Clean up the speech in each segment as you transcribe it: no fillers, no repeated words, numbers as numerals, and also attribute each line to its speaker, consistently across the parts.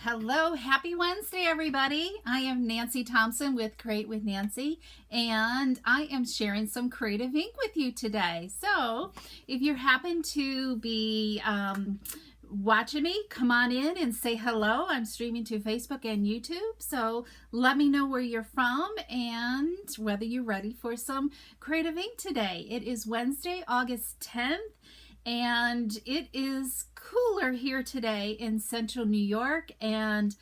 Speaker 1: Hello, happy Wednesday, everybody. I am Nancy Thompson with Create with Nancy, and I am sharing some creative ink with you today. So if you happen to be watching me, come on in and say hello. I'm streaming to Facebook and YouTube, so let me know where you're from and whether you're ready for some creative ink today. It is Wednesday, August 10th. And it is cooler here today in central New York, and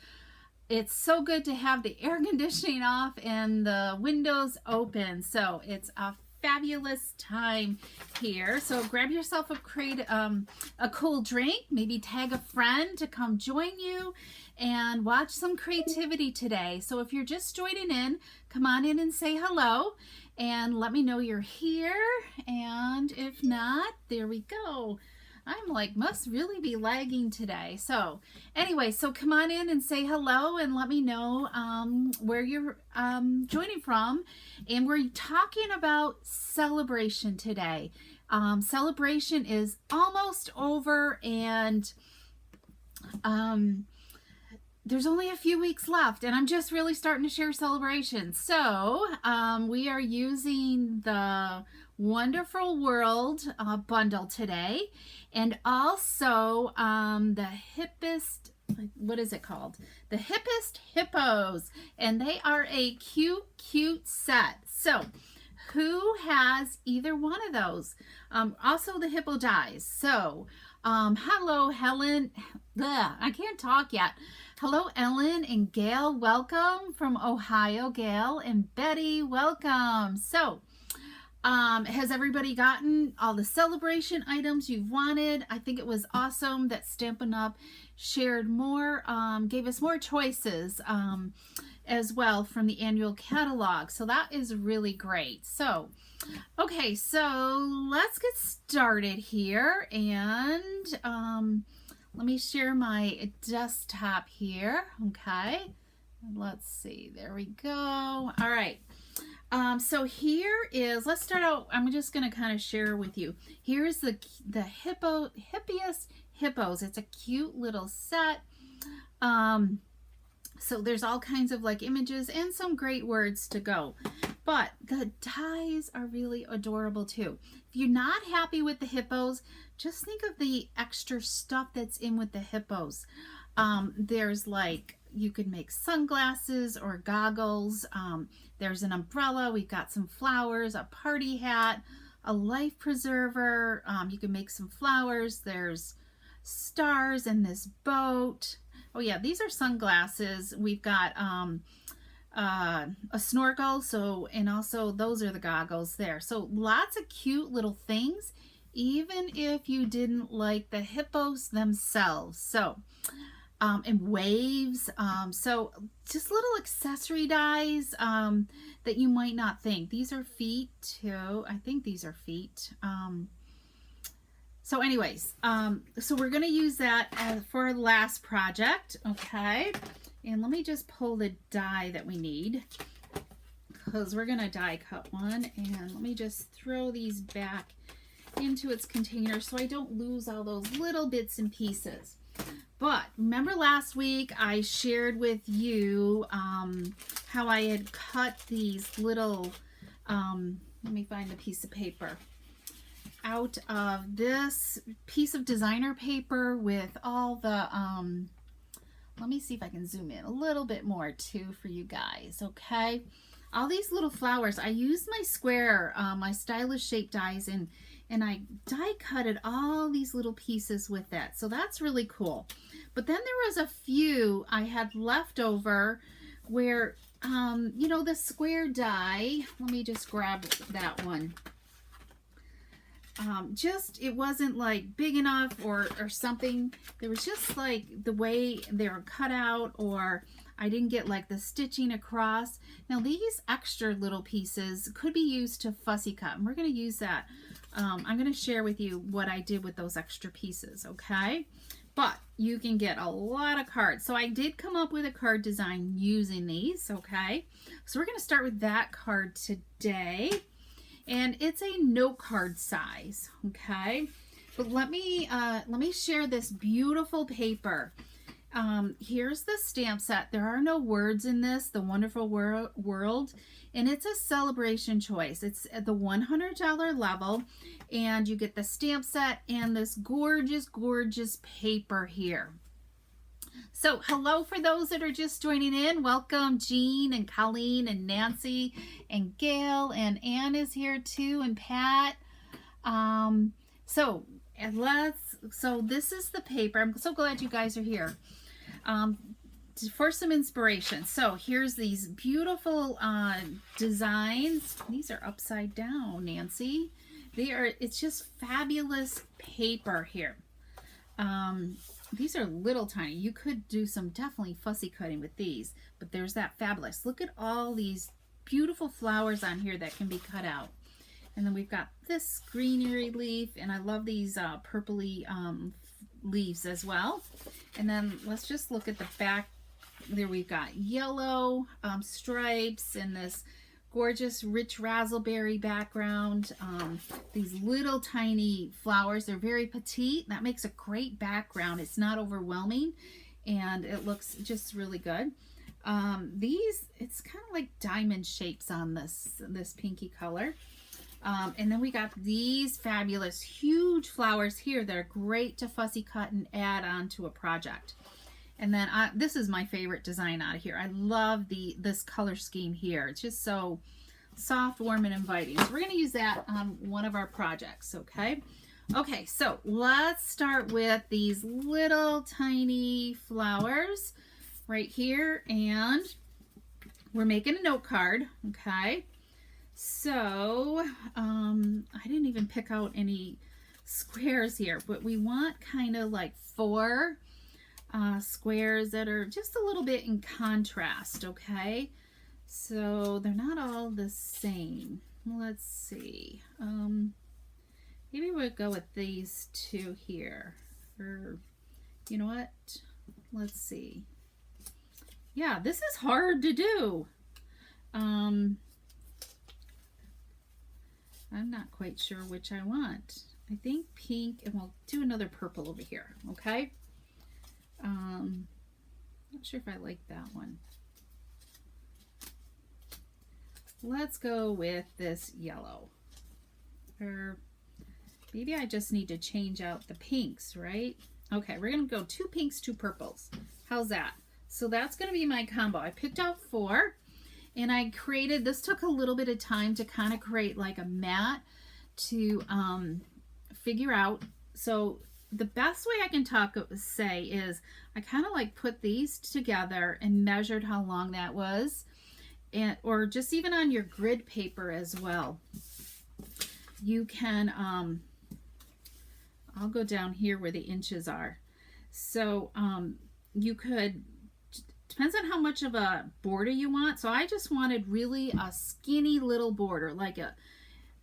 Speaker 1: it's so good to have the air conditioning off and the windows open. So it's a fabulous time here. So grab yourself a cool drink, maybe tag a friend to come join you and watch some creativity today. So if you're just joining in, come on in and say hello and let me know you're here. And if not, there we go. I'm like, must really be lagging today. So anyway, so come on in and say hello and let me know where you're joining from. And we're talking about celebration today. Celebration is almost over, and there's only a few weeks left, and I'm just really starting to share celebrations. So we are using the Wonderful World bundle today, and also the hippest, what is it called? The Hippest Hippos, and they are a cute set. So who has either one of those? Also the hippo dies. So hello, Helen. I can't talk yet. Hello, Ellen and Gail. Welcome from Ohio, Gail, and Betty. Welcome. So, has everybody gotten all the celebration items you've wanted? I think it was awesome that Stampin' Up! Shared more, gave us more choices as well from the annual catalog. So that is really great. So, okay, so let's get started here, and let me share my desktop here. Okay, let's see. There we go. All right. So here is, let's start out. I'm just going to kind of share with you. Here's the hippiest hippos. It's a cute little set. So there's all kinds of like images and some great words to go. But the dies are really adorable too. If you're not happy with the hippos, just think of the extra stuff that's in with the hippos. There's like, you could make sunglasses or goggles. There's an umbrella. We've got some flowers, a party hat, a life preserver. You can make some flowers. There's stars in this boat. Oh yeah, these are sunglasses. We've got a snorkel, so, and also those are the goggles there. So lots of cute little things, even if you didn't like the hippos themselves. So and waves, so just little accessory dies that you might not think. These are feet too. I think these are feet. So anyways, so we're going to use that for our last project. Okay, and let me just pull the die that we need, because we're going to die cut one. And let me just throw these back into its container so I don't lose all those little bits and pieces. But remember last week I shared with you how I had cut these little, let me find a piece of paper, out of this piece of designer paper with all the, let me see if I can zoom in a little bit more too for you guys, okay? All these little flowers, I used my square, my stylish shape dies, and I die cutted all these little pieces with that. So that's really cool. But then there was a few I had left over where, you know, the square die, let me just grab that one. Just, it wasn't like big enough or something. There was just like the way they were cut out, or I didn't get like the stitching across. Now these extra little pieces could be used to fussy cut, and we're going to use that. I'm going to share with you what I did with those extra pieces, okay? But you can get a lot of cards. So I did come up with a card design using these, okay? So we're going to start with that card today. And it's a note card size, okay? But let me share this beautiful paper. Here's the stamp set. There are no words in this, The Wonderful World, and it's a celebration choice. It's at the $100 level, and you get the stamp set and this gorgeous, gorgeous paper here. So hello for those that are just joining in. Welcome Jean and Colleen and Nancy and Gail, and Ann is here too, and Pat. So this is the paper. I'm so glad you guys are here. For some inspiration. So here's these beautiful designs. These are upside down, Nancy. It's just fabulous paper here. These are little tiny. You could do some definitely fussy cutting with these, but there's that fabulous. Look at all these beautiful flowers on here that can be cut out. And then we've got this greenery leaf, and I love these purpley leaves as well. And then let's just look at the back. There we've got yellow stripes and this gorgeous rich raspberry background. These little tiny flowers, they're very petite. That makes a great background. It's not overwhelming and it looks just really good. It's kind of like diamond shapes on this pinky color. And then we got these fabulous huge flowers here that are great to fussy cut and add on to a project. And then this is my favorite design out of here. I love this color scheme here. It's just so soft, warm, and inviting. So we're going to use that on one of our projects, okay? Okay, so let's start with these little tiny flowers right here. And we're making a note card, okay? So I didn't even pick out any squares here, but we want kind of like 4 squares that are just a little bit in contrast, okay? So they're not all the same. Let's see. Maybe we'll go with these 2 here. Or, you know what? Let's see. Yeah, this is hard to do. I'm not quite sure which I want. I think pink, and we'll do another purple over here, okay? Not sure if I like that one. Let's go with this yellow. Or maybe I just need to change out the pinks, right? Okay, we're gonna go 2 pinks, 2 purples. How's that? So that's gonna be my combo. I picked out 4. And I created, this took a little bit of time to kind of create like a mat to figure out. So the best way I can say is I kind of like put these together and measured how long that was. Or just even on your grid paper as well. You can, I'll go down here where the inches are. So you could, depends on how much of a border you want. So I just wanted really a skinny little border, like a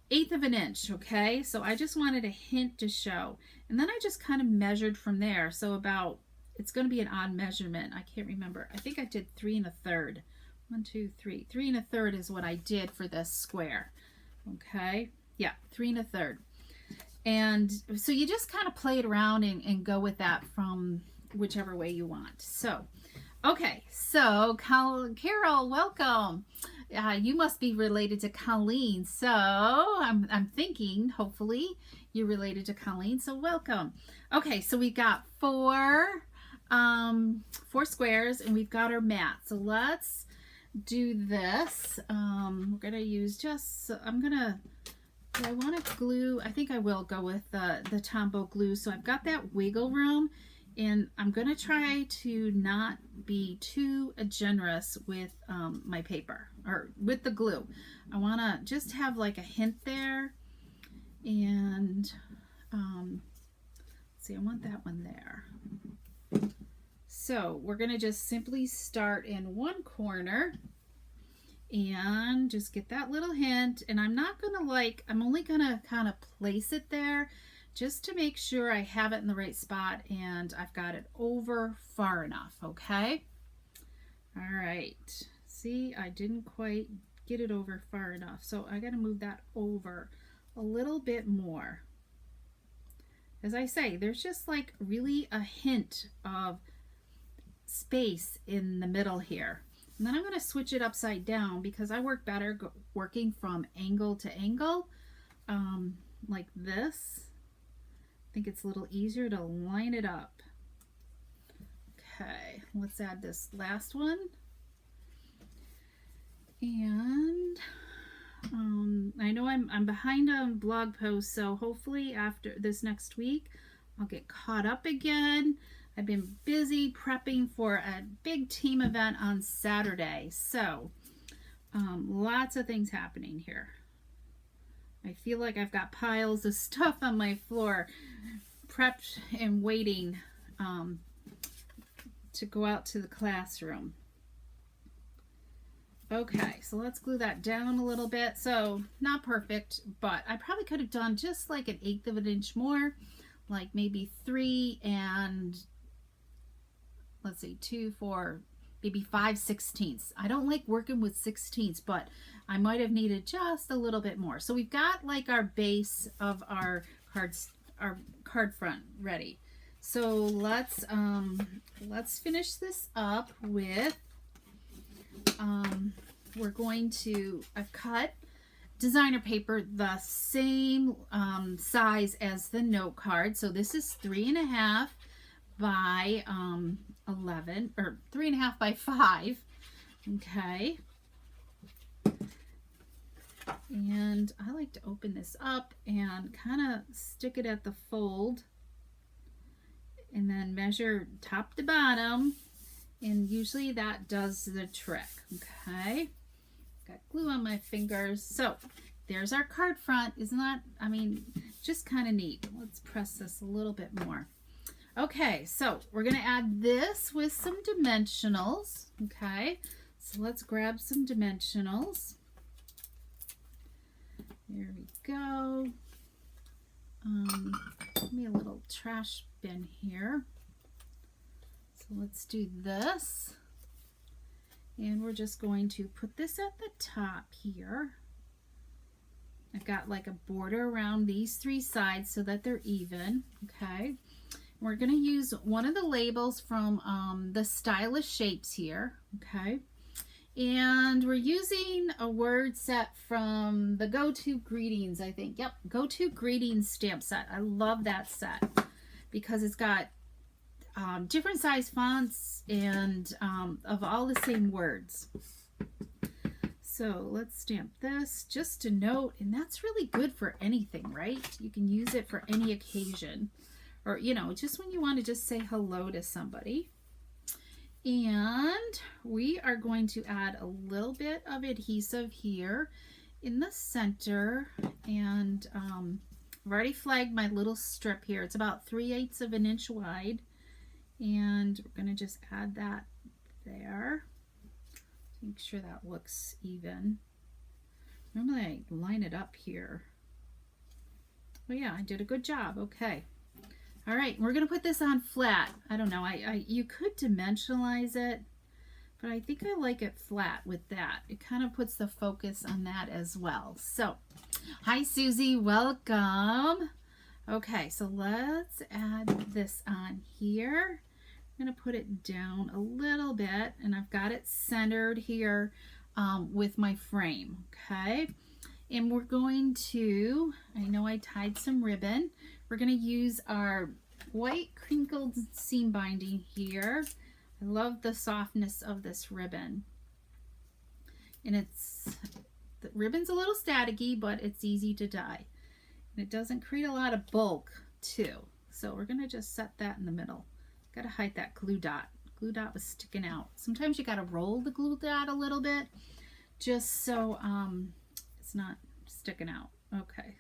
Speaker 1: 1/8 of an inch, okay? So I just wanted a hint to show. And then I just kind of measured from there. So about, it's going to be an odd measurement. I can't remember. I think I did 3 1/3. 1, 2, 3. 3 1/3 is what I did for this square. Okay? Yeah, 3 1/3. And so you just kind of play it around and go with that from whichever way you want. So, okay, so Carol, welcome. You must be related to Colleen. So I'm thinking, hopefully, you're related to Colleen. So welcome. Okay, so we got 4 squares, and we've got our mat. So let's do this. We're gonna use just. Do I want to glue? I think I will go with the Tombow Glue. So I've got that wiggle room. And I'm going to try to not be too generous with my paper, or with the glue. I want to just have like a hint there. And let's see, I want that one there. So we're going to just simply start in one corner and just get that little hint. And I'm not going to I'm only going to kind of place it there, just to make sure I have it in the right spot and I've got it over far enough, okay? All right. See, I didn't quite get it over far enough, so I got to move that over a little bit more. As I say, there's just like really a hint of space in the middle here. And then I'm going to switch it upside down because I work better working from angle to angle, like this. I think it's a little easier to line it up. Okay, let's add this last one. And I know I'm behind on blog posts, so hopefully after this next week I'll get caught up again. I've been busy prepping for a big team event on Saturday, so lots of things happening here. I feel like I've got piles of stuff on my floor prepped and waiting to go out to the classroom. Okay, so let's glue that down a little bit. So not perfect, but I probably could have done just like 1/8 of an inch more, like maybe 3 and let's see, 2, 4, maybe 5/16. I don't like working with 16ths, but I might have needed just a little bit more. So we've got like our base of our card front ready. So let's finish this up with we're going to, I've cut designer paper the same size as the note card. So this is 3.5 by 11, or 3.5 by 5. Okay. And I like to open this up and kind of stick it at the fold and then measure top to bottom, and usually that does the trick. Okay, got glue on my fingers. So there's our card front. Isn't that, I mean, just kind of neat. Let's press this a little bit more. Okay, so we're going to add this with some dimensionals. Okay, so let's grab some dimensionals. There we go. Give me a little trash bin here. So let's do this. And we're just going to put this at the top here. I've got like a border around these 3 sides so that they're even. Okay. We're going to use one of the labels from the Stylish Shapes here. Okay. And we're using a word set from the Go-To Greetings, I think. Yep, Go-To Greetings stamp set. I love that set because it's got different size fonts and of all the same words. So let's stamp this just to note, and that's really good for anything, right? You can use it for any occasion, or, you know, just when you want to just say hello to somebody. And we are going to add a little bit of adhesive here in the center, and I've already flagged my little strip here. It's about 3/8 of an inch wide, and we're going to just add that there. Make sure that looks even. Normally I line it up here. Oh yeah, I did a good job. Okay. All right, we're going to put this on flat. I don't know, you could dimensionalize it, but I think I like it flat with that. It kind of puts the focus on that as well. So, hi Susie, welcome. Okay, so let's add this on here. I'm going to put it down a little bit, and I've got it centered here with my frame, okay? And we're going to, I know I tied some ribbon. We're going to use our white crinkled seam binding here. I love the softness of this ribbon. And the ribbon's a little staticky, but it's easy to dye. And it doesn't create a lot of bulk too. So we're going to just set that in the middle. Got to hide that glue dot. Glue dot was sticking out. Sometimes you got to roll the glue dot a little bit just so it's not sticking out. Okay.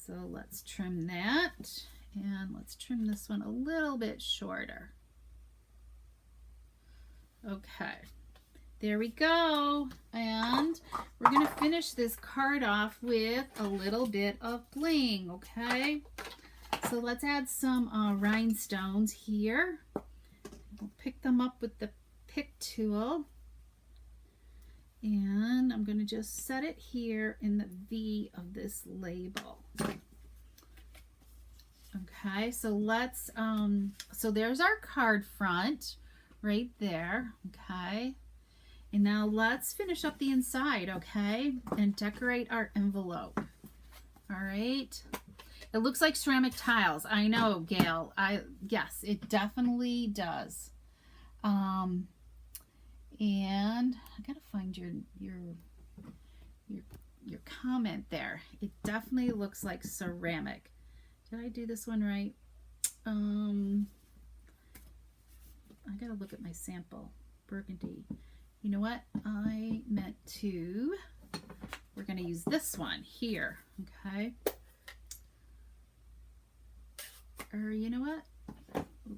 Speaker 1: So let's trim that, and let's trim this one a little bit shorter. Okay, there we go. And we're going to finish this card off with a little bit of bling, okay? So let's add some rhinestones here. We'll pick them up with the pick tool. And I'm going to just set it here in the V of this label. Okay, so let's, so there's our card front right there. Okay. And now let's finish up the inside, okay? And decorate our envelope. All right. It looks like ceramic tiles. I know, Gail. Yes, it definitely does. And I gotta find your comment there. It definitely looks like ceramic. Did I do this one right? I gotta look at my sample. Burgundy. You know what? I meant to. We're gonna use this one here. Okay. Or you know what?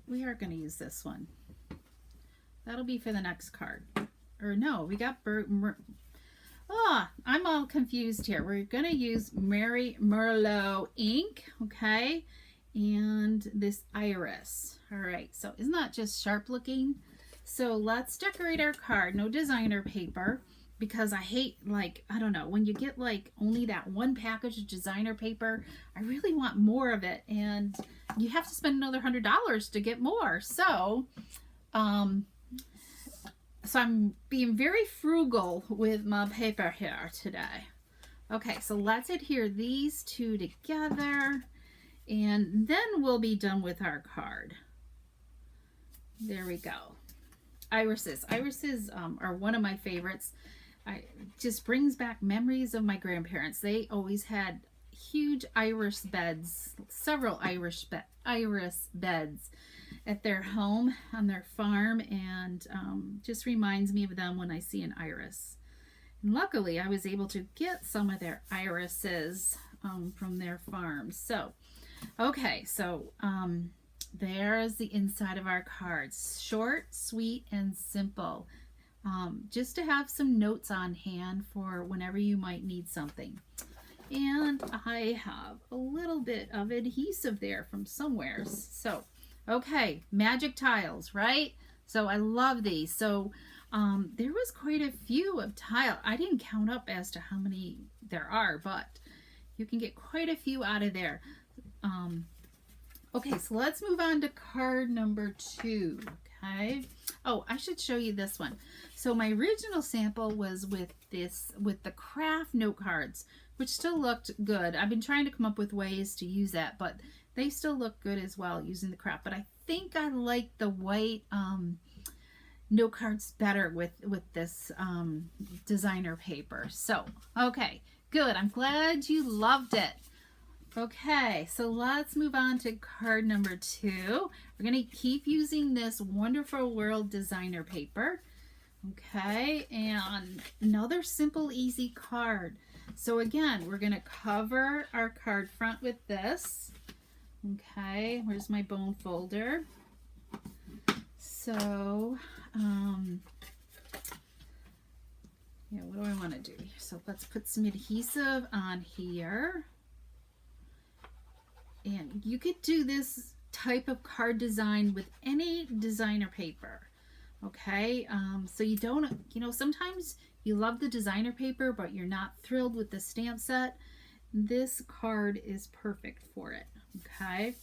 Speaker 1: We are gonna use this one. That'll be for the next card. Or no, we got I'm all confused here. We're gonna use Mary Merlot ink, okay, and this iris. All right, so isn't that just sharp looking? So let's decorate our card. No designer paper, because I hate, like, I don't know, when you get like only that one package of designer paper, I really want more of it, and you have to spend another $100 to get more. So I'm being very frugal with my paper here today. Okay, so let's adhere these two together, and then we'll be done with our card. There we go. Irises. Irises are one of my favorites. It just brings back memories of my grandparents. They always had huge iris beds, several iris beds at their home on their farm, and just reminds me of them when I see an iris. And luckily I was able to get some of their irises from their farm. So okay, so there's the inside of our cards. Short, sweet, and simple. Just to have some notes on hand for whenever you might need something. And I have a little bit of adhesive there from somewhere. So okay, magic tiles, right? So I love these. So there was quite a few of tile. I didn't count up as to how many there are, but you can get quite a few out of there. Okay, so let's move on to card number 2. Okay. Oh, I should show you this one. So my original sample was with the craft note cards, which still looked good. I've been trying to come up with ways to use that, but they still look good as well using the craft. But I think I like the white note cards better with this designer paper. So, okay, good. I'm glad you loved it. Okay, so let's move on to card number 2. We're going to keep using this Wonderful World designer paper. Okay, and another simple, easy card. So again, we're going to cover our card front with this. Okay, where's my bone folder? So, yeah, what do I want to do? So let's put some adhesive on here. And you could do this type of card design with any designer paper, okay? So you don't, sometimes you love the designer paper, but you're not thrilled with the stamp set. This card is perfect for it, okay?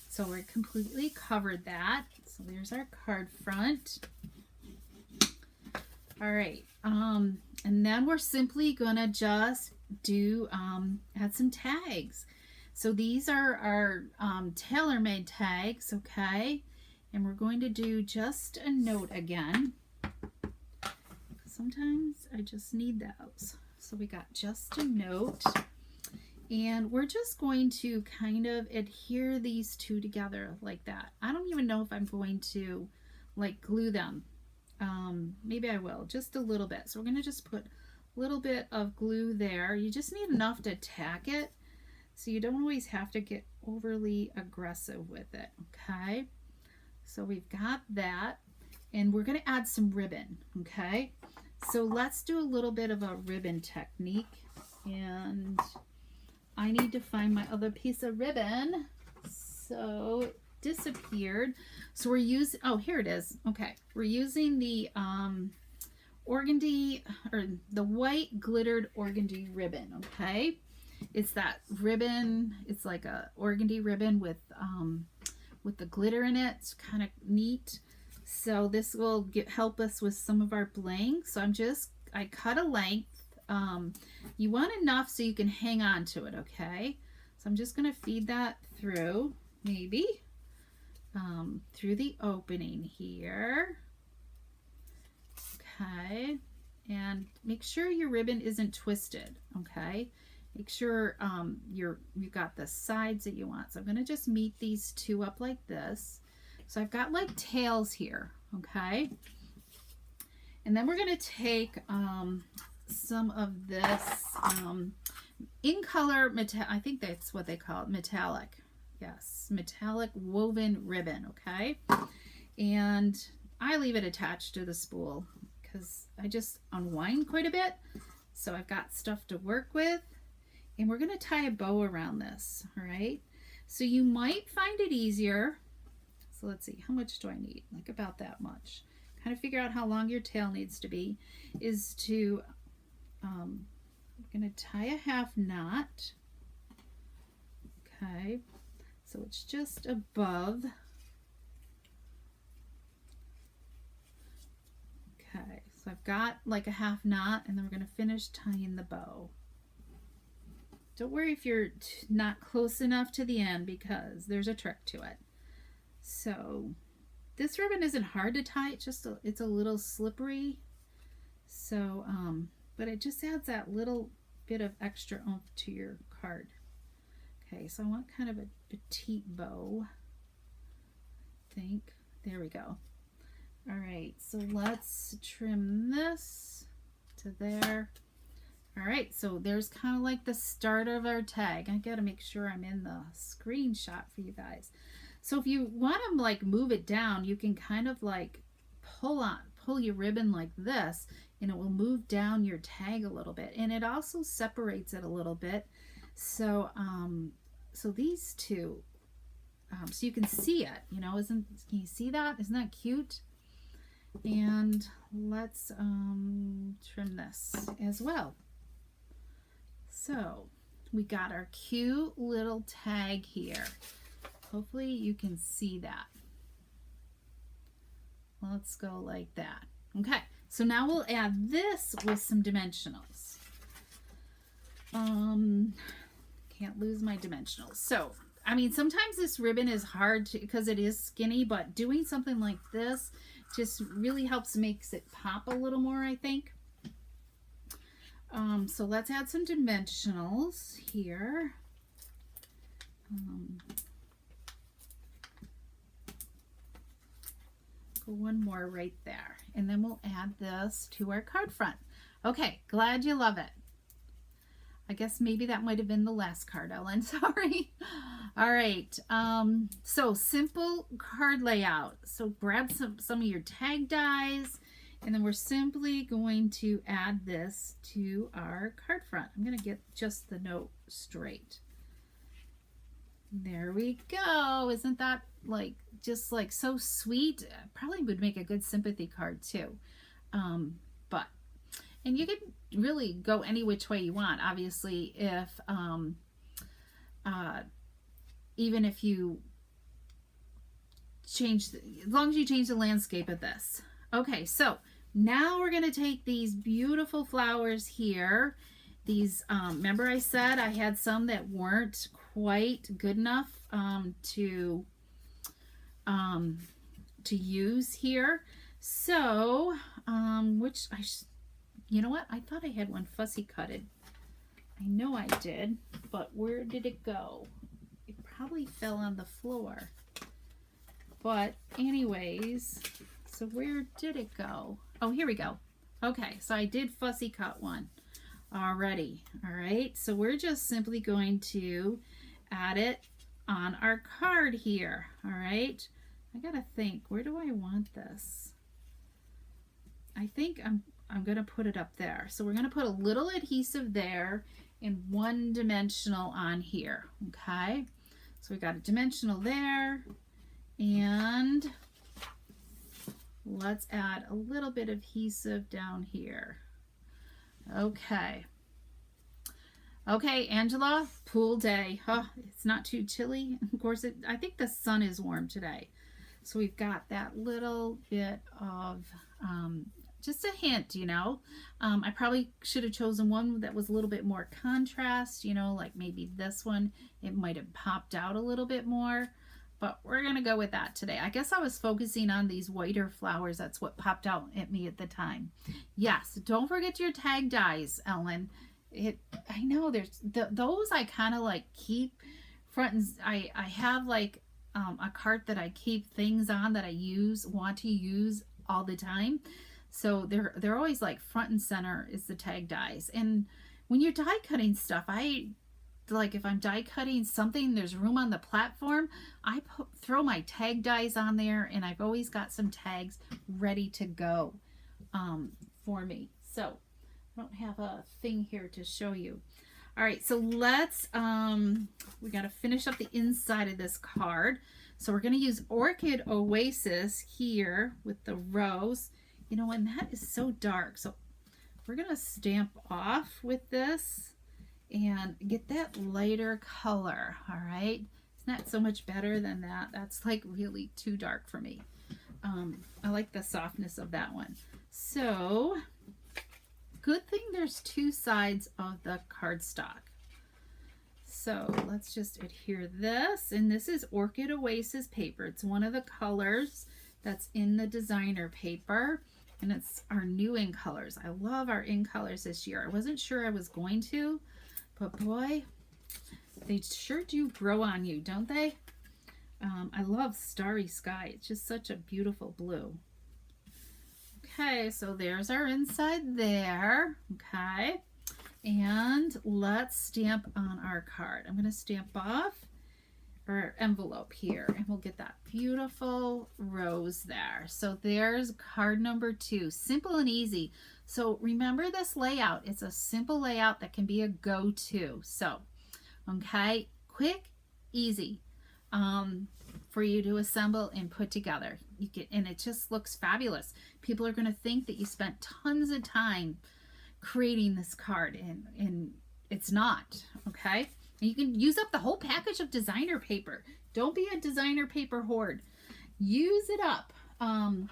Speaker 1: So we're completely covered that. So there's our card front. All right, and then we're simply gonna just do, add some tags. So these are our tailor-made tags, okay? And we're going to do just a note again. Sometimes I just need those. So we got just a note. And we're just going to kind of adhere these two together like that. I don't even know if I'm going to like glue them. Maybe I will, just a little bit. So we're gonna just put a little bit of glue there. You just need enough to tack it, so you don't always have to get overly aggressive with it, okay? So we've got that, and we're gonna add some ribbon, okay? So let's do a little bit of a ribbon technique, and I need to find my other piece of ribbon. So it disappeared. So we're using, oh, here it is. Okay, we're using the organdy, or the white glittered organdy ribbon, okay? It's that ribbon, it's like a organdy ribbon with the glitter in it. It's kind of neat. So this will help us with some of our bling. So I cut a length. You want enough so you can hang on to it, okay? So I'm just going to feed that through, maybe, through the opening here. Okay, and make sure your ribbon isn't twisted, okay? Make sure you've got the sides that you want. So I'm going to just meet these two up like this. So I've got like tails here, okay? And then we're going to take some of this in color, I think that's what they call it, metallic. Yes, metallic woven ribbon, okay? And I leave it attached to the spool because I just unwind quite a bit. So I've got stuff to work with. And we're going to tie a bow around this, all right? So you might find it easier. So let's see, how much do I need? Like about that much. Kind of figure out how long your tail needs to be. Is to, I'm going to tie a half knot. Okay, so it's just above. Okay, so I've got like a half knot, and then we're going to finish tying the bow. Don't worry if you're not close enough to the end, because there's a trick to it. So this ribbon isn't hard to tie, it's a little slippery. So, but it just adds that little bit of extra oomph to your card. Okay, so I want kind of a petite bow, I think. There we go. All right, so let's trim this to there. All right, so there's kind of like the start of our tag. I gotta make sure I'm in the screenshot for you guys. So if you want to like move it down, you can kind of like pull your ribbon like this, and it will move down your tag a little bit, and it also separates it a little bit. So so these two, so you can see it, you know, can you see that? Isn't that cute? And let's trim this as well. So we got our cute little tag here. Hopefully you can see that. Let's go like that. Okay, so now we'll add this with some dimensionals. Can't lose my dimensionals. So, I mean, sometimes this ribbon is hard to, because it is skinny, but doing something like this just really makes it pop a little more, I think. So let's add some dimensionals here. Go one more right there, and then we'll add this to our card front. Okay, glad you love it. I guess maybe that might have been the last card, Ellen. Sorry. All right. So simple card layout. So grab some of your tag dies, and then we're simply going to add this to our card front. I'm going to get just the note straight. There we go. Isn't that like just like so sweet? Probably would make a good sympathy card too. And you can really go any which way you want. Obviously, if even if you change, as long as you change the landscape of this. Okay, so now we're going to take these beautiful flowers here. These, remember I said I had some that weren't quite good enough to use here. So, you know what? I thought I had one fussy cutted. I know I did, but where did it go? It probably fell on the floor. But anyways, so where did it go? Oh, here we go. Okay, so I did fussy cut one already. All right, so we're just simply going to add it on our card here. All right, I gotta think, where do I want this? I think I'm going to put it up there. So we're going to put a little adhesive there and one dimensional on here. Okay, so we got a dimensional there, and let's add a little bit of adhesive down here. Okay. Okay, Angela, pool day. Oh, it's not too chilly. Of course, I think the sun is warm today. So we've got that little bit of just a hint, you know. I probably should have chosen one that was a little bit more contrast, you know, like maybe this one. It might have popped out a little bit more, but we're going to go with that today. I guess I was focusing on these whiter flowers. That's what popped out at me at the time. Yes, don't forget your tag dies, Ellen. I know there's those I kind of like keep front and I have like a cart that I keep things on that I want to use all the time. So they're always like front and center is the tag dies. And when you're die cutting stuff, if I'm die cutting something, there's room on the platform, I throw my tag dies on there, and I've always got some tags ready to go for me. So I don't have a thing here to show you. All right, so let's, we got to finish up the inside of this card. So we're going to use Orchid Oasis here with the rose. You know, and that is so dark. So we're going to stamp off with this and get that lighter color. All right. It's not so much better than that. That's like really too dark for me. I like the softness of that one. So good thing there's two sides of the cardstock. So let's just adhere this, and this is Orchid Oasis paper. It's one of the colors that's in the designer paper, and it's our new in colors. I love our in colors this year. I wasn't sure I was going to, but boy, they sure do grow on you, don't they? I love Starry Sky. It's just such a beautiful blue. Okay, so there's our inside there. Okay, and let's stamp on our card. I'm going to stamp off our envelope here, and we'll get that beautiful rose there. So there's card number 2. Simple and easy. So remember this layout. It's a simple layout that can be a go-to. So, okay, quick, easy for you to assemble and put together. And it just looks fabulous. People are going to think that you spent tons of time creating this card, and it's not, okay? And you can use up the whole package of designer paper. Don't be a designer paper hoard. Use it up. You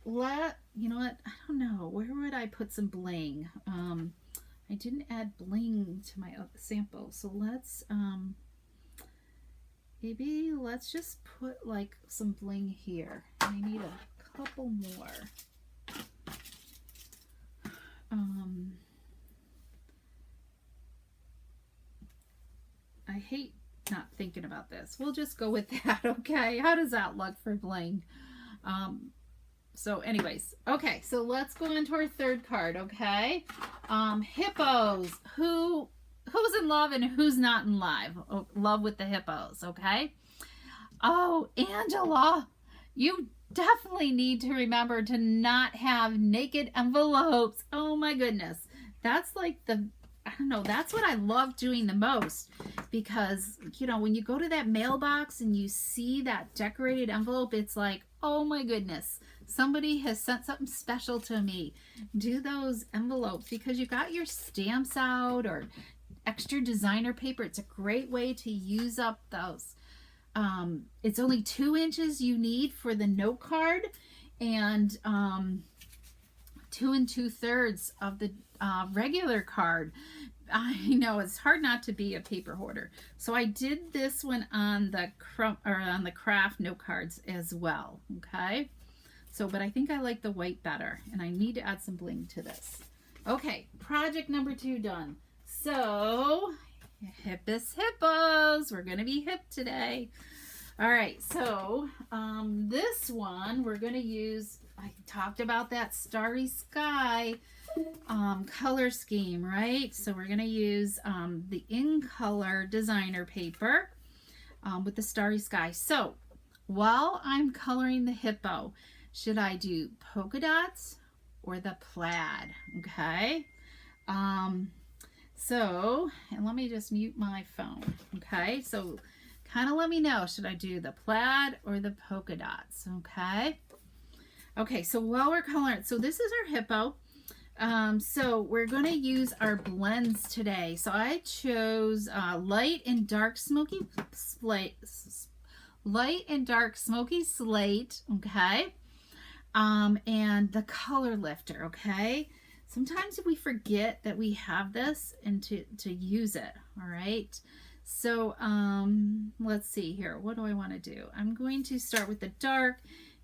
Speaker 1: know what? I don't know. Where would I put some bling? I didn't add bling to my sample. So let's, maybe let's just put like some bling here. I need a couple more. I hate not thinking about this. We'll just go with that, okay? How does that look for bling? So anyways, okay, so let's go into our third card, okay? Hippos. Who's in love and who's not in love with the hippos, okay? Oh, Angela, you definitely need to remember to not have naked envelopes. Oh my goodness. That's like I don't know, that's what I love doing the most, because, you know, when you go to that mailbox and you see that decorated envelope, it's like, oh my goodness, somebody has sent something special to me. Do those envelopes because you got your stamps out or extra designer paper. It's a great way to use up those. It's only 2 inches you need for the note card, and 2 2/3 of the regular card. I know it's hard not to be a paper hoarder. So I did this one on the craft note cards as well. Okay. So, but I think I like the white better, and I need to add some bling to this. Okay, project number 2 done. So, hippos. We're gonna be hip today. All right. So, this one we're gonna use. I talked about that Starry Sky color scheme, right? So we're going to use the in color designer paper with the Starry Sky. So while I'm coloring the hippo, should I do polka dots or the plaid? Okay. So, and let me just mute my phone. Okay. So kind of let me know, should I do the plaid or the polka dots? Okay. Okay, so while we're coloring, so this is our hippo. So we're going to use our blends today. So I chose light and dark smoky light and dark smoky slate, okay? And the color lifter, okay? Sometimes we forget that we have this and to use it, all right? So let's see here. What do I want to do? I'm going to start with the dark,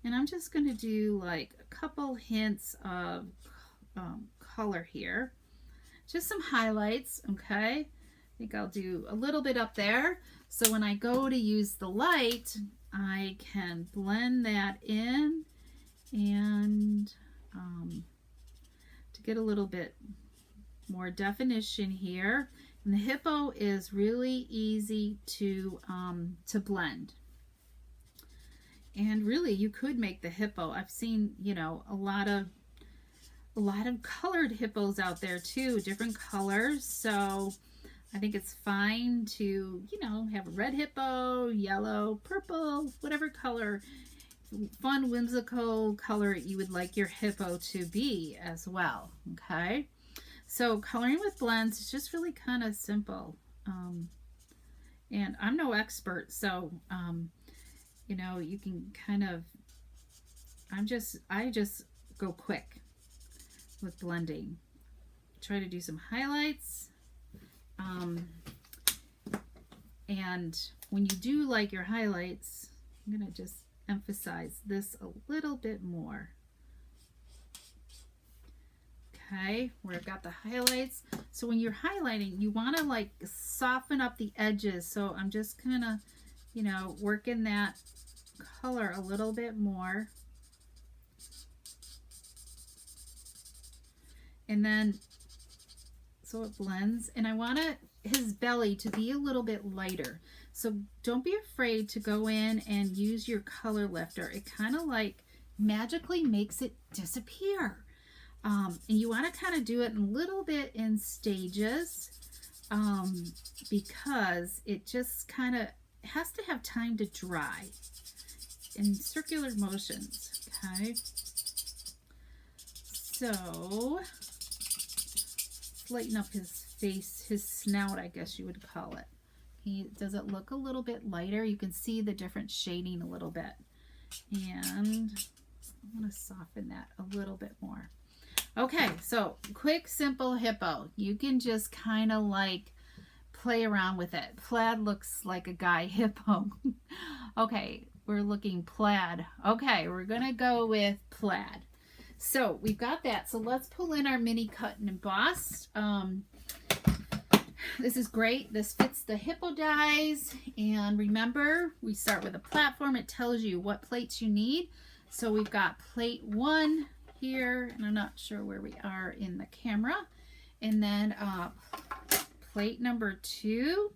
Speaker 1: and I'm just going to do like a couple hints of color here. Just some highlights, okay? I think I'll do a little bit up there. So when I go to use the light, I can blend that in and to get a little bit more definition here. And the hippo is really easy to blend. And really, you could make the hippo. I've seen, you know, a lot of colored hippos out there too, different colors. So I think it's fine to, you know, have a red hippo, yellow, purple, whatever color, fun, whimsical color you would like your hippo to be as well, okay? So coloring with blends is just really kind of simple. And I'm no expert, so, you know, you can kind of, I just go quick with blending. Try to do some highlights. And when you do like your highlights, I'm going to just emphasize this a little bit more. Okay, where I've got the highlights. So when you're highlighting, you want to like soften up the edges. So I'm just kind of, you know, working that color a little bit more. And then, so it blends. And I want his belly to be a little bit lighter. So don't be afraid to go in and use your color lifter. It kind of like magically makes it disappear. And you want to kind of do it a little bit in stages because it just kind of has to have time to dry in circular motions, okay? So lighten up his face, his snout, I guess you would call it. Does it look a little bit lighter? You can see the different shading a little bit. And I want to soften that a little bit more. Okay, so quick, simple hippo. You can just kind of like play around with it. Plaid looks like a guy hippo. Okay, we're looking plaid. Okay, we're going to go with plaid. So we've got that. So let's pull in our mini cut and emboss. This is great. This fits the hippo dies. And remember, we start with a platform. It tells you what plates you need. So we've got plate 1 here, and I'm not sure where we are in the camera. And then plate number 2.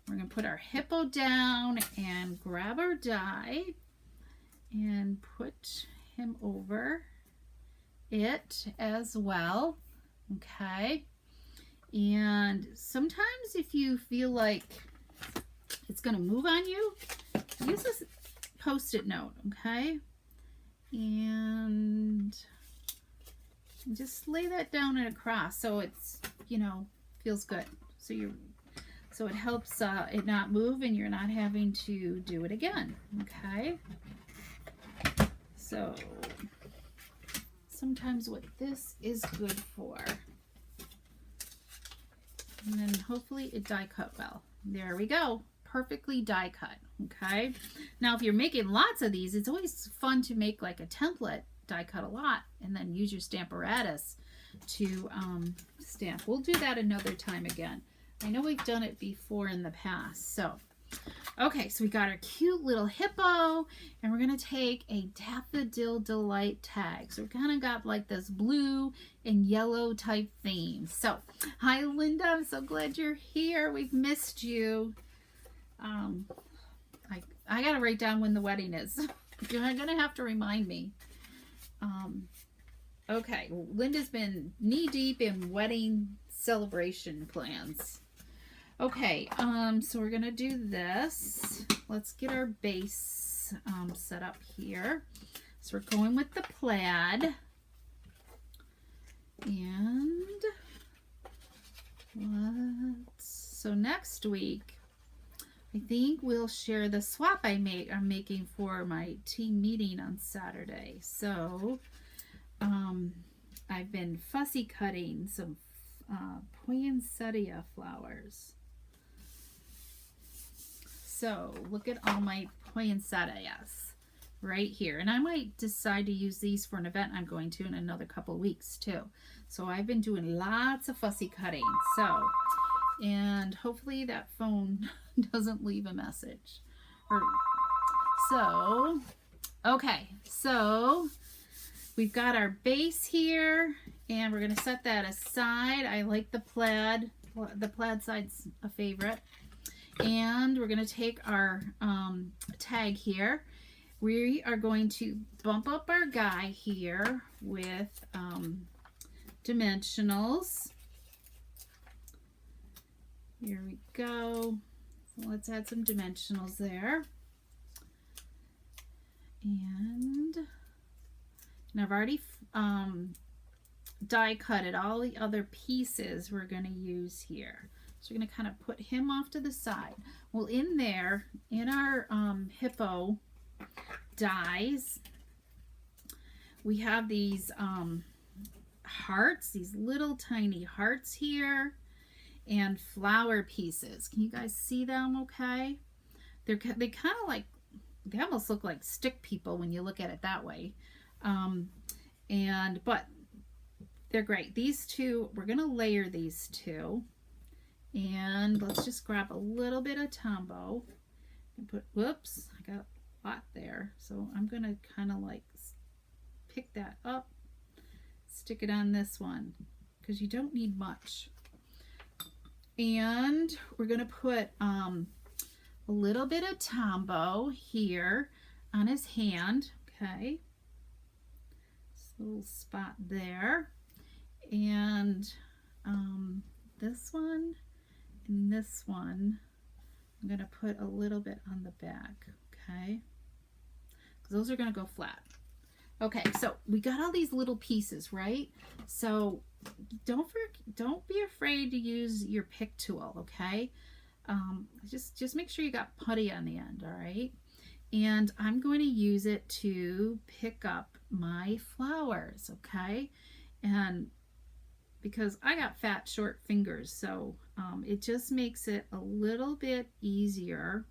Speaker 1: We're going to put our hippo down and grab our die and put him over it as well. Okay. And sometimes if you feel like it's going to move on you, use this Post-it note, okay? And just lay that down and across so it's, you know, feels good. So it helps it not move and you're not having to do it again, okay? So sometimes what this is good for. And then hopefully it die cut well. There we go. Perfectly die cut, okay? Now if you're making lots of these, it's always fun to make like a template, die cut a lot, and then use your Stamparatus to stamp. We'll do that another time again. I know we've done it before in the past. So, okay, so we got our cute little hippo, and we're going to take a Daffodil Delight tag. So we kind of got like this blue and yellow type theme. So, hi Linda, I'm so glad you're here. We've missed you. I got to write down when the wedding is. You're going to have to remind me. Okay, Linda's been knee-deep in wedding celebration plans. Okay, so we're going to do this. Let's get our base set up here. So we're going with the plaid. And so next week, I think we'll share the swap I'm making for my team meeting on Saturday. So I've been fussy cutting some poinsettia flowers. So look at all my poinsettias right here. And I might decide to use these for an event I'm going to in another couple weeks too. So I've been doing lots of fussy cutting. So, and hopefully that phone doesn't leave a message. Okay, so we've got our base here and we're going to set that aside. I like the plaid. The plaid side's a favorite. And we're going to take our tag here. We are going to bump up our guy here with dimensionals. Here we go. So let's add some dimensionals there. And I've already die cutted all the other pieces we're going to use here. So we're going to kind of put him off to the side. Well, in there, in our hippo dies, we have these hearts, these little tiny hearts here, and flower pieces. Can you guys see them okay? They kind of like, they almost look like stick people when you look at it that way. But they're great. These two, we're going to layer these two. And let's just grab a little bit of Tombow and put, whoops, I got a lot there. So I'm going to kind of like pick that up, stick it on this one because you don't need much. And we're going to put a little bit of Tombow here on his hand. Okay. This little spot there. And this one and this one, I'm going to put a little bit on the back. Okay. Because those are going to go flat. Okay, so we got all these little pieces, right? So don't be afraid to use your pick tool, okay? Just make sure you got putty on the end, all right? And I'm going to use it to pick up my flowers, okay? And because I got fat, short fingers, so it just makes it a little bit easier.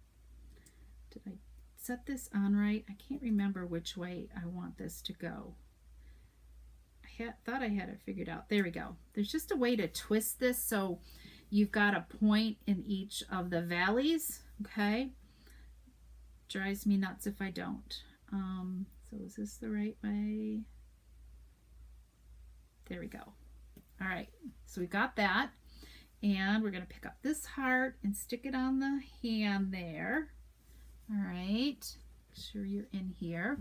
Speaker 1: Did I set this on right? I can't remember which way I want this to go. I thought I had it figured out. There we go. There's just a way to twist this so you've got a point in each of the valleys, okay? Drives me nuts if I don't. So is this the right way? There we go. All right, so we got that. And we're going to pick up this heart and stick it on the hand there. All right, make sure you're in here.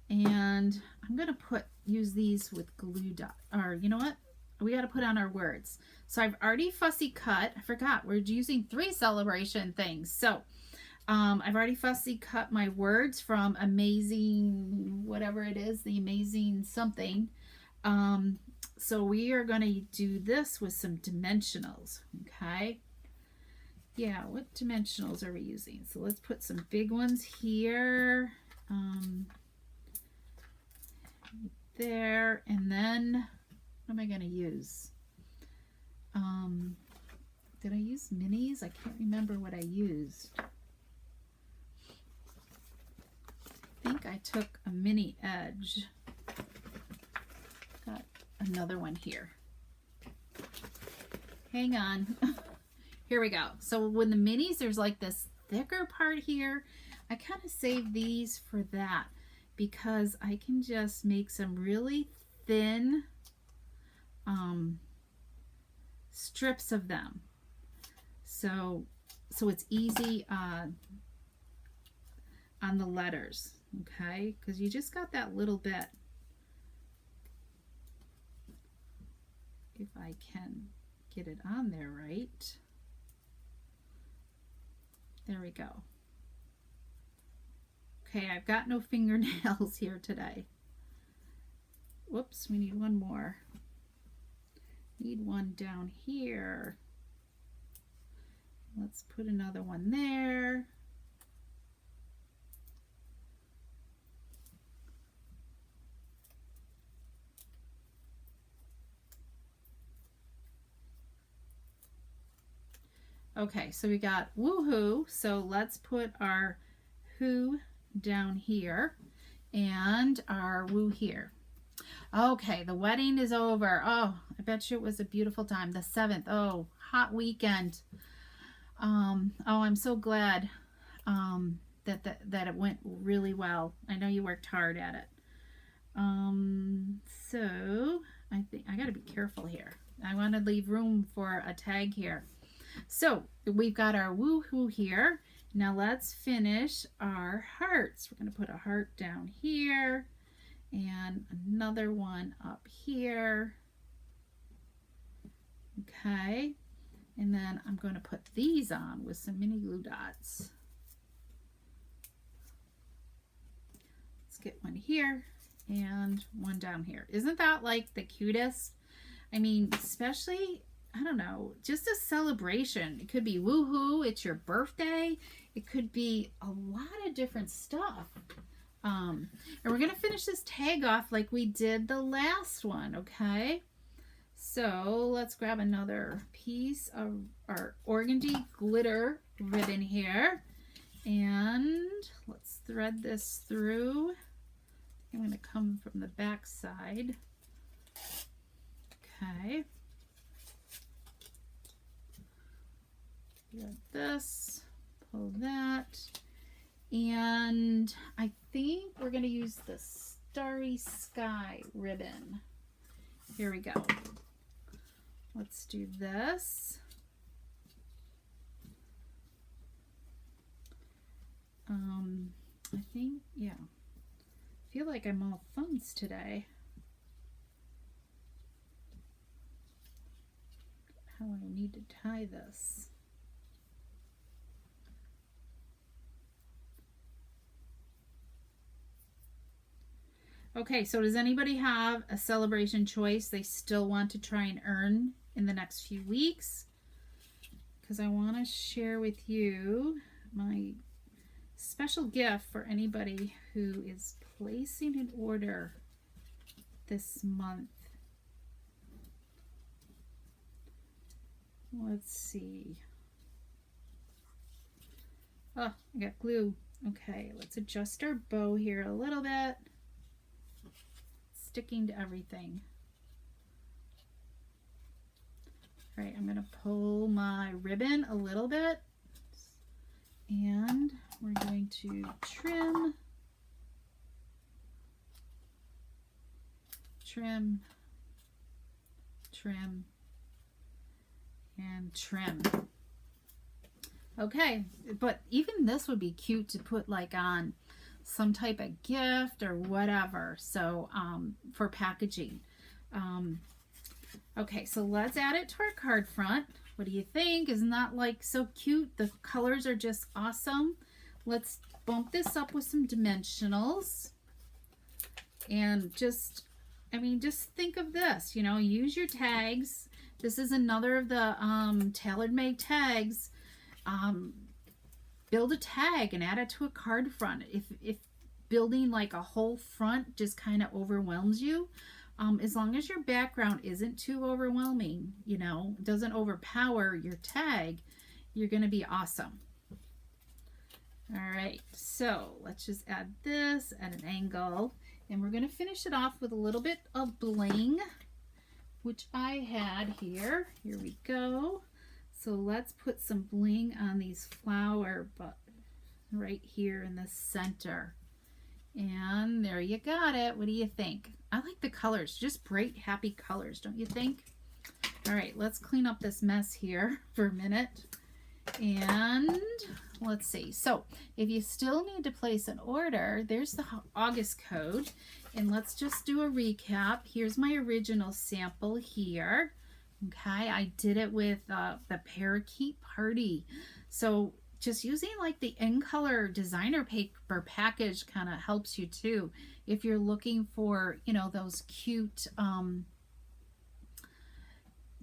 Speaker 1: And I'm going to use these with glue dot, or you know what? We got to put on our words. So I've already fussy cut. I forgot, we're using 3 celebration things. So I've already fussy cut my words from amazing, whatever it is, the amazing something. So we are going to do this with some dimensionals, okay? Yeah, what dimensionals are we using? So let's put some big ones here, there, and then what am I going to use? Did I use minis? I can't remember what I used. I think I took a mini edge. Got another one here. Hang on. Here we go. So when the minis, there's like this thicker part here. I kind of save these for that because I can just make some really thin strips of them. So it's easy on the letters, okay? Because you just got that little bit. If I can get it on there right. There we go. Okay, I've got no fingernails here today. Whoops, we need one more. Need one down here. Let's put another one there. Okay, so we got woohoo. So let's put our who down here and our woo here. Okay, the wedding is over. Oh, I bet you it was a beautiful time. The 7th. Oh, hot weekend. Oh, I'm so glad that it went really well. I know you worked hard at it. So I think I got to be careful here. I want to leave room for a tag here. So we've got our woohoo here. Now let's finish our hearts. We're going to put a heart down here and another one up here. Okay. And then I'm going to put these on with some mini glue dots. Let's get one here and one down here. Isn't that like the cutest? I mean, especially, I don't know, just a celebration. It could be woohoo, it's your birthday. It could be a lot of different stuff. And we're going to finish this tag off like we did the last one, okay? So let's grab another piece of our organdy glitter ribbon here. And let's thread this through. I'm going to come from the back side. Okay. Get this, pull that, and I think we're going to use the Starry Sky ribbon. Here we go. Let's do this. I think, yeah. I feel like I'm all thumbs today. How I need to tie this. Okay, so does anybody have a celebration choice they still want to try and earn in the next few weeks? Because I want to share with you my special gift for anybody who is placing an order this month. Let's see. Oh, I got glue. Okay, let's adjust our bow here a little bit. Sticking to everything. All right, I'm going to pull my ribbon a little bit, and we're going to trim, trim, trim, and trim. Okay, but even this would be cute to put like on some type of gift or whatever. So for packaging. Okay, so let's add it to our card front. What do you think? Isn't that like so cute? The colors are just awesome. Let's bump this up with some dimensionals. And just, I mean, just think of this, you know, use your tags. This is another of the tailor-made tags. Build a tag and add it to a card front. If building like a whole front just kind of overwhelms you, as long as your background isn't too overwhelming, you know, doesn't overpower your tag, you're going to be awesome. All right, so let's just add this at an angle, and we're going to finish it off with a little bit of bling, which I had here. Here we go. So let's put some bling on these flower but right here in the center. And there you got it. What do you think? I like the colors, just bright, happy colors, don't you think? All right, let's clean up this mess here for a minute. And let's see. So if you still need to place an order, there's the August code. And let's just do a recap. Here's my original sample here. Okay, I did it with the Parakeet Party. So just using like the in color designer paper package kind of helps you too. If you're looking for, you know, those cute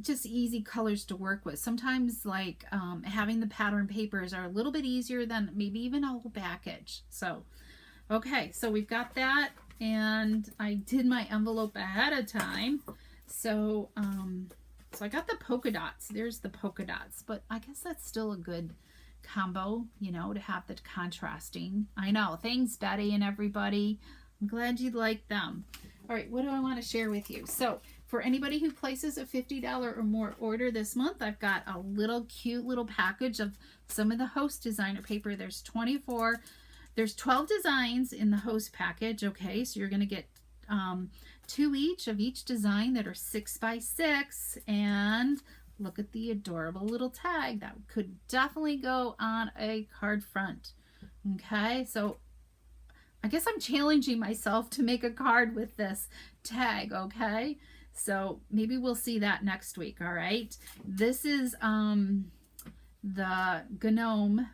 Speaker 1: just easy colors to work with. Sometimes like having the pattern papers are a little bit easier than maybe even a whole package. So, okay, so we've got that, and I did my envelope ahead of time. So, so I got the polka dots. There's the polka dots, but I guess that's still a good combo, you know, to have the contrasting. I know. Thanks, Betty and everybody. I'm glad you like them. All right, what do I want to share with you? So for anybody who places a $50 or more order this month, I've got a little cute little package of some of the Host designer paper. There's 12 designs in the Host package. Okay, so you're going to get 2 each of each design that are 6 by 6, and look at the adorable little tag that could definitely go on a card front. Okay, so I guess I'm challenging myself to make a card with this tag. Okay, so maybe we'll see that next week. All right, this is the gnome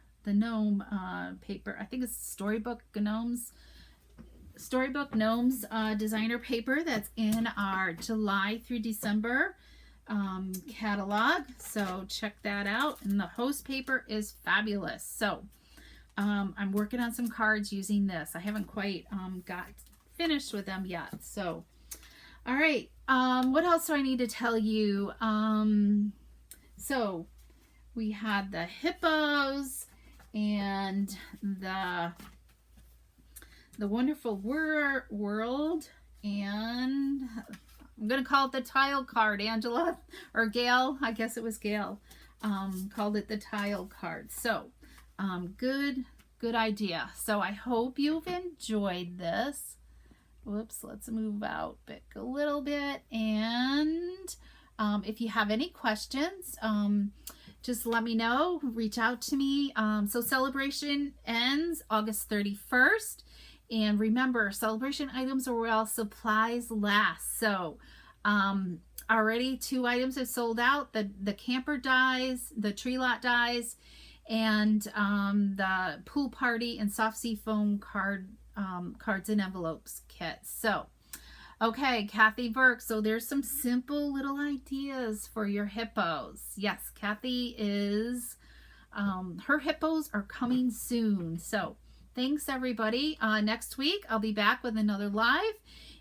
Speaker 1: paper. I think it's Storybook Gnomes designer paper that's in our July through December catalog. So check that out. And the Host paper is fabulous. So I'm working on some cards using this. I haven't quite got finished with them yet. So all right, what else do I need to tell you? So we had the hippos and the wonderful world, and I'm gonna call it the tile card. Angela or Gail, I guess it was Gail, called it the tile card. So good idea. So I hope you've enjoyed this. Whoops, let's move out back a little bit. And if you have any questions, just let me know. Reach out to me. So celebration ends August 31st. And remember, celebration items are while supplies last. So already 2 items have sold out. The camper dies, the tree lot dies, and the pool party and soft sea foam cards and envelopes kits. So okay, Kathy Burke. So there's some simple little ideas for your hippos. Yes, Kathy is, her hippos are coming soon. So thanks, everybody. Next week, I'll be back with another live.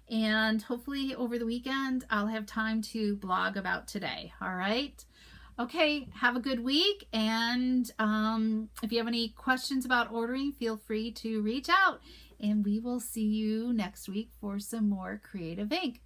Speaker 1: And hopefully over the weekend, I'll have time to blog about today. All right. Okay, have a good week. And if you have any questions about ordering, feel free to reach out. And we will see you next week for some more Creative Ink.